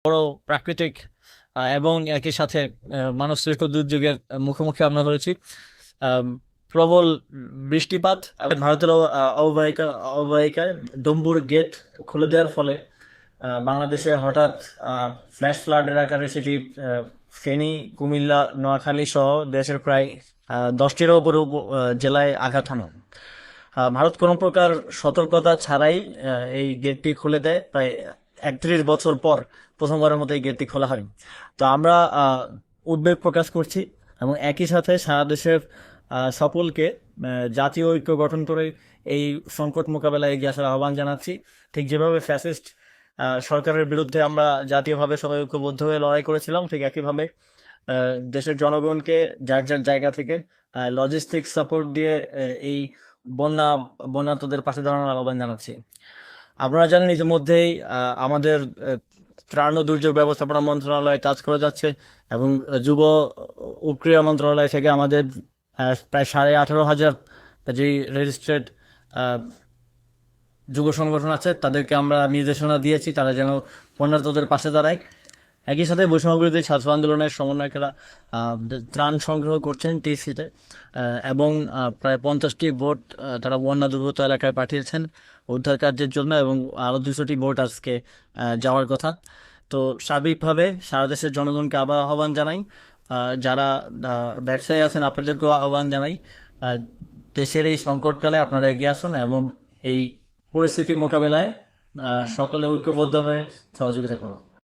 বড় প্রাকৃতিক এবং একই সাথে মানবসৃষ্ট দুর্যোগের মুখোমুখি আমরা হয়েছি। আম, প্রবল বৃষ্টিপাত এবং ভারতের অববাহিকায় ডম্বুর গেট খুলে দেওয়ার ফলে বাংলাদেশে হঠাৎ ফ্ল্যাশ ফ্লাডের আকারে সেটি ফেনী, কুমিল্লা, নোয়াখালী সহ দেশের প্রায় 10টিরও উপরে জেলায় আঘাত হানে। ভারত কোনো প্রকার সতর্কতা ছাড়াই এই গেটটি খুলে দেয় প্রায় 31 বছর পর প্রথমবারের মতো এই গেটটি খোলা হয়। তো আমরা উদ্বেগ প্রকাশ করছি এবং একই সাথে সারা দেশের সকলকে জাতীয় ঐক্য গঠন করে এই সংকট মোকাবেলায় এগিয়ে আসার আহ্বান জানাচ্ছি। ঠিক যেভাবে ফ্যাসিস্ট সরকারের বিরুদ্ধে আমরা জাতীয়ভাবে সবাই ঐক্যবদ্ধ হয়ে লড়াই করেছিলাম, ঠিক একইভাবে দেশের জনগণকে যার যার জায়গা থেকে লজিস্টিক সাপোর্ট দিয়ে এই বন্যা বন্যার্তদের পাশে দাঁড়ানোর আহ্বান জানাচ্ছি। আপনারা জানেন ইতিমধ্যেই আমাদের ত্রাণ ও দুর্যোগ ব্যবস্থাপনা মন্ত্রণালয় কাজ করে যাচ্ছে এবং যুব ও ক্রীড়া মন্ত্রণালয় থেকে আমাদের প্রায় 18,500 যে রেজিস্ট্রেড যুব সংগঠন আছে তাদেরকে আমরা নির্দেশনা দিয়েছি তারা যেন বন্যার্তদের পাশে দাঁড়ায়। একই সাথে বৈষম্যবিরোধী ছাত্র আন্দোলনের সমন্বয়কেরা ত্রাণ সংগ্রহ করছেন টিসিতে এবং প্রায় 50টি বোট তারা বন্যা দুর্গত এলাকায় পাঠিয়েছেন উদ্ধার কার্যের জন্য এবং আরও 200টি বোট আজকে যাওয়ার কথা। তো স্বাভাবিকভাবে সারা দেশের জনগণকে আবার আহ্বান জানাই, যারা ব্যবসায়ী আছেন আপনাদেরকেও আহ্বান জানাই, দেশের এই সংকটকালে আপনারা এগিয়ে আসুন এবং এই পরিস্থিতি মোকাবেলায় সকলে ঐক্যবদ্ধ হয়ে সহযোগিতা করুন।